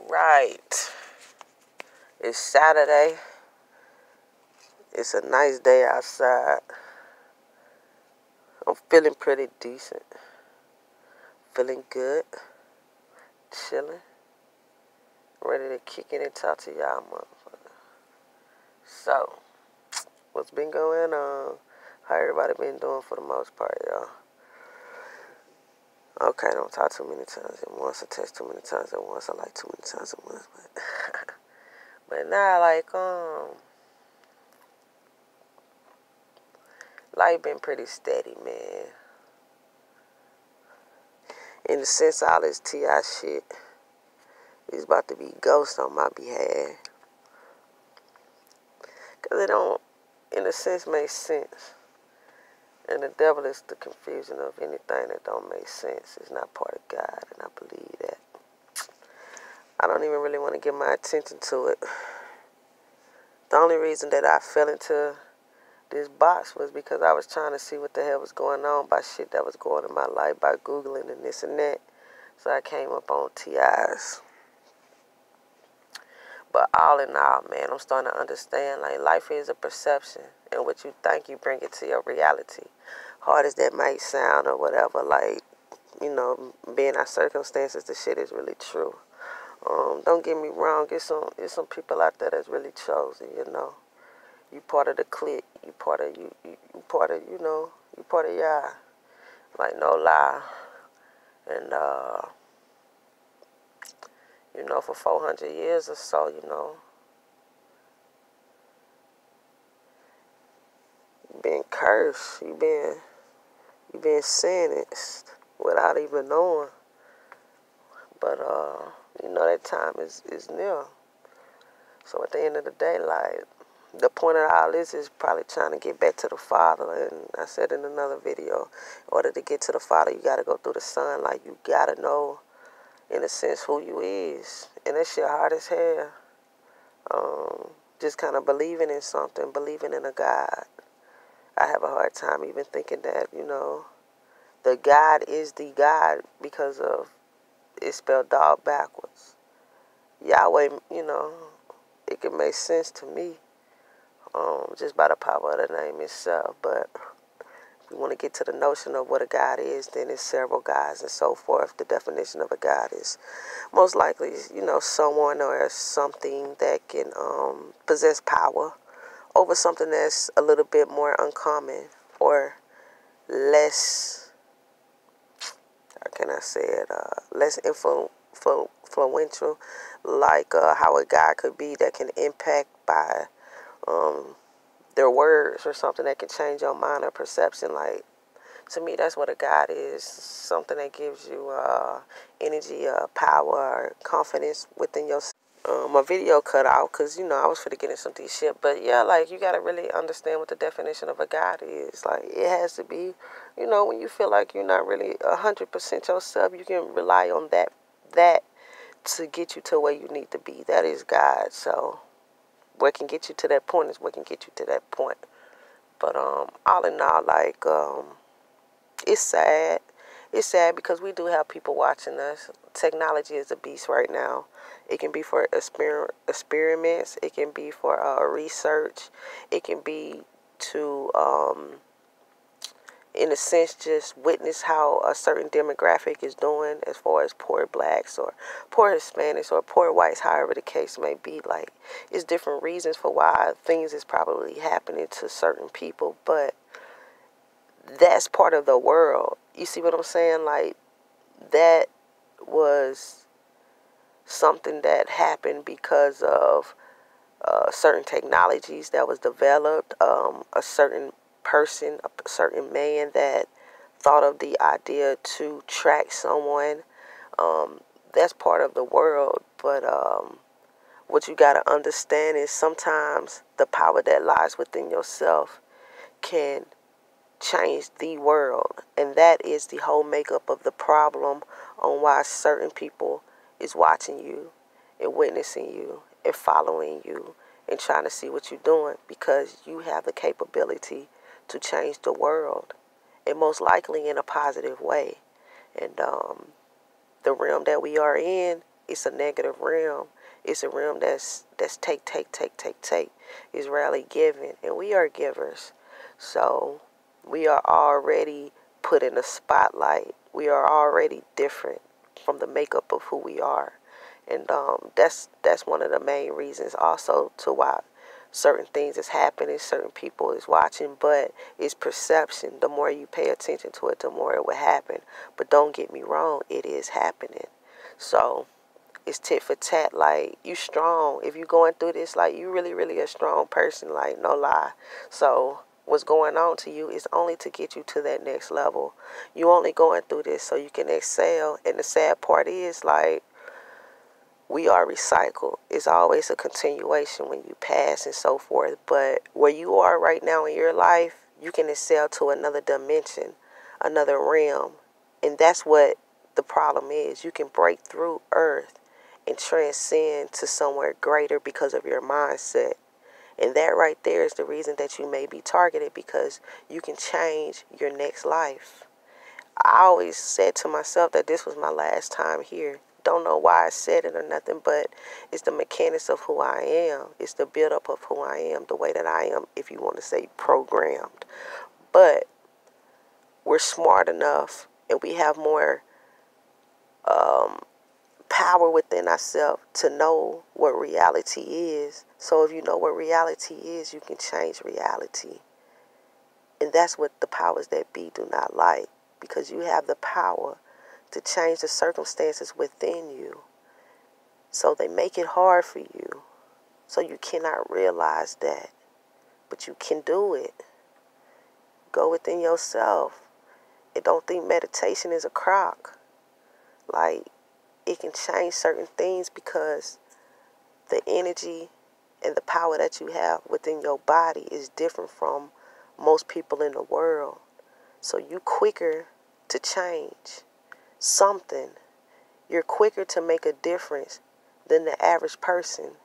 Alright. It's Saturday. It's a nice day outside. I'm feeling pretty decent. Feeling good. Chilling. Ready to kick it and talk to y'all motherfuckers. So, what's been going on? How everybody been doing for the most part, y'all? Okay, don't talk too many times at once or text too many times at once. I like too many times at once, but now, life been pretty steady, man. In the sense, all this T.I. shit is about to be ghost on my behalf. Because it don't, in a sense, make sense. And the devil is the confusion of anything that don't make sense. It's not part of God, and I believe that. I don't even really want to give my attention to it. The only reason that I fell into this box was because I was trying to see what the hell was going on by shit that was going in my life by Googling and this and that. So I came up on T.I.'s. But all in all, man, I'm starting to understand, like, life is a perception. And what you think, you bring it to your reality. Hard as that might sound or whatever, like, you know, being our circumstances, the shit is really true. Don't get me wrong, it's some people out there that's really chosen, you know. You part of the clique, you part of y'all. Like, no lie. And, you know, for 400 years or so, you know, you've been cursed. You've been sentenced without even knowing. But, you know, that time is near. So at the end of the day, like, the point of all this is probably trying to get back to the Father. And I said in another video, in order to get to the Father, you got to go through the Son. Like, you got to know, in a sense, who you is. And that shit hard as hell. Just kind of believing in something, believing in a God. I have a hard time even thinking that, you know, the God is the God because of it's spelled dog backwards. Yahweh, you know, it can make sense to me just by the power of the name itself. But if we want to get to the notion of what a God is, then it's several gods and so forth. The definition of a God is most likely, you know, someone or something that can possess power over something that's a little bit more uncommon or less, how can I say it, less influential, like how a God could be that can impact by their words or something that can change your mind or perception. Like, to me, that's what a God is, something that gives you energy, power, or confidence within yourself. My video cut out because, you know, I was finna get into some deep shit. But, yeah, like, you got to really understand what the definition of a God is. Like, it has to be, you know, when you feel like you're not really 100% yourself, you can rely on that to get you to where you need to be. That is God. So what can get you to that point is what can get you to that point. But all in all, like, it's sad. It's sad because we do have people watching us. Technology is a beast right now. It can be for experiments. It can be for research. It can be to, in a sense, just witness how a certain demographic is doing as far as poor blacks or poor Hispanics or poor whites, however the case may be. Like, it's different reasons for why things is probably happening to certain people, but that's part of the world. You see what I'm saying? Like, that was something that happened because of certain technologies that was developed, a certain person, a certain man that thought of the idea to track someone. That's part of the world. But what you got to understand is sometimes the power that lies within yourself can change the world. And that is the whole makeup of the problem on why certain people is watching you and witnessing you and following you and trying to see what you're doing, because you have the capability to change the world, and most likely in a positive way. And the realm that we are in it's a negative realm. It's a realm that's take, take, take, take, take. It's rarely given, and we are givers. So we are already put in a spotlight. We are already different from the makeup of who we are. And that's one of the main reasons also to why certain things is happening, certain people is watching, but it's perception. The more you pay attention to it, the more it will happen. But don't get me wrong, it is happening. So it's tit for tat. Like, you strong. If you going through this, like, you really, really a strong person, like, no lie. So what's going on to you is only to get you to that next level. You only going through this so you can excel. And the sad part is, like, we are recycled. It's always a continuation when you pass and so forth. But where you are right now in your life, you can excel to another dimension, another realm. And that's what the problem is. You can break through earth and transcend to somewhere greater because of your mindset. And that right there is the reason that you may be targeted, because you can change your next life. I always said to myself that this was my last time here. Don't know why I said it or nothing, but it's the mechanics of who I am. It's the buildup of who I am, the way that I am, if you want to say programmed. But we're smart enough and we have more power within ourselves to know what reality is. So if you know what reality is, you can change reality. And that's what the powers that be do not like, because you have the power to change the circumstances within you. So they make it hard for you. So you cannot realize that. But you can do it. Go within yourself. And don't think meditation is a crock. Like, it can change certain things because the energy and the power that you have within your body is different from most people in the world. So you quicker to change something. You're quicker to make a difference than the average person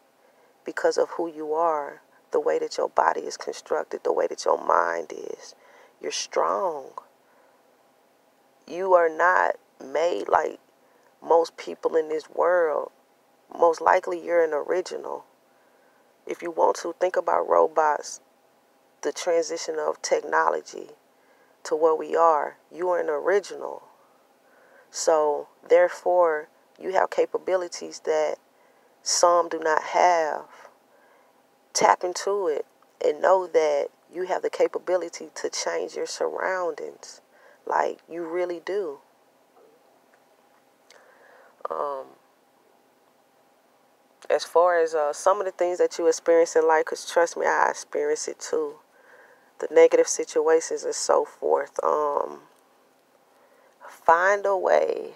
because of who you are, the way that your body is constructed, the way that your mind is. You're strong. You are not made like most people in this world. Most likely you're an original. If you want to think about robots, the transition of technology to where we are, you are an original. So, therefore, you have capabilities that some do not have. Tap into it and know that you have the capability to change your surroundings. Like, you really do. As far as some of the things that you experience in life, because trust me, I experience it too. The negative situations and so forth. Find a way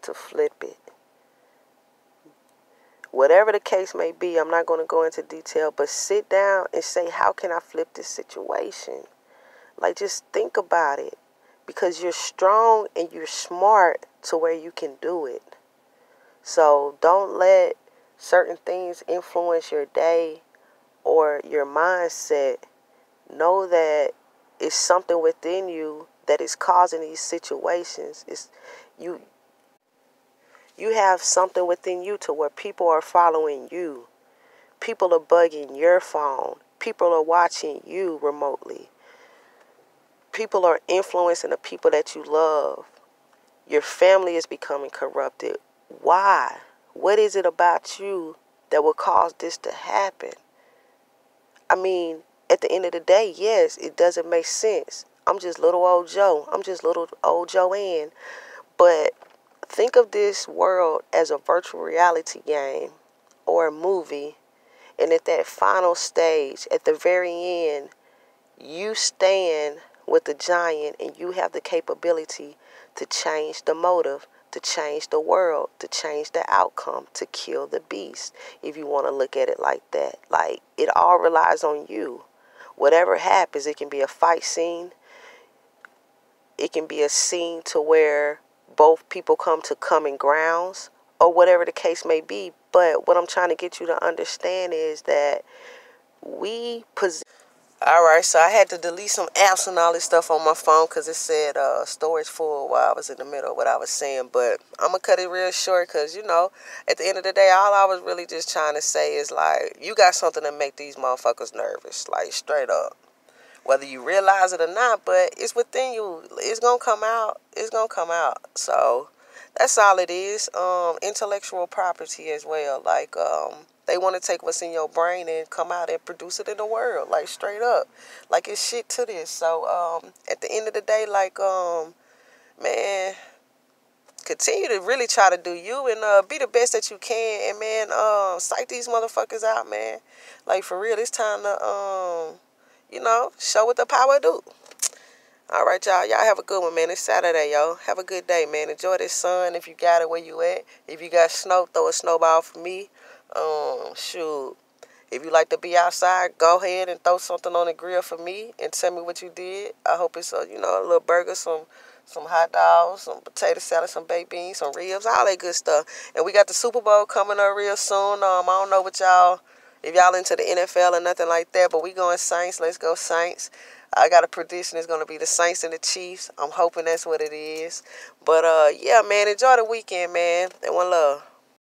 to flip it. Whatever the case may be, I'm not going to go into detail, but sit down and say, how can I flip this situation? Like, just think about it, because you're strong and you're smart to where you can do it. So don't let certain things influence your day or your mindset. Know that it's something within you that is causing these situations. It's you have something within you to where people are following you. People are bugging your phone. People are watching you remotely. People are influencing the people that you love. Your family is becoming corrupted. Why? What is it about you that will cause this to happen? I mean, at the end of the day, yes, it doesn't make sense. I'm just little old Joe. I'm just little old Joanne. But think of this world as a virtual reality game or a movie. And at that final stage, at the very end, you stand with the giant and you have the capability to change the motive, to change the world, to change the outcome, to kill the beast, if you want to look at it like that. Like, it all relies on you. Whatever happens, it can be a fight scene. It can be a scene to where both people come to common grounds, or whatever the case may be. But what I'm trying to get you to understand is that we possess Alright, so I had to delete some apps and all this stuff on my phone because it said storage full while I was in the middle of what I was saying. But I'm going to cut it real short because, you know, at the end of the day, all I was really just trying to say is, like, you got something to make these motherfuckers nervous. Like, straight up. Whether you realize it or not, but it's within you. It's going to come out. It's going to come out. So that's all it is. Intellectual property as well. Like, they want to take what's in your brain and come out and produce it in the world, like straight up, like it's shit to this. So at the end of the day, like man, continue to really try to do you and be the best that you can, and man, psych these motherfuckers out, man. Like for real, it's time to you know, show what the power do. All right, y'all. Y'all have a good one, man. It's Saturday, y'all. Have a good day, man. Enjoy this sun if you got it where you at. If you got snow, throw a snowball for me. Shoot. If you like to be outside, go ahead and throw something on the grill for me and tell me what you did. I hope it's you know, a little burger, some hot dogs, some potato salad, some baked beans, some ribs, all that good stuff. And we got the Super Bowl coming up real soon. I don't know what y'all, if y'all into the NFL or nothing like that, but we going Saints. Let's go Saints. I got a prediction. It's going to be the Saints and the Chiefs. I'm hoping that's what it is. But, yeah, man, enjoy the weekend, man. And one love.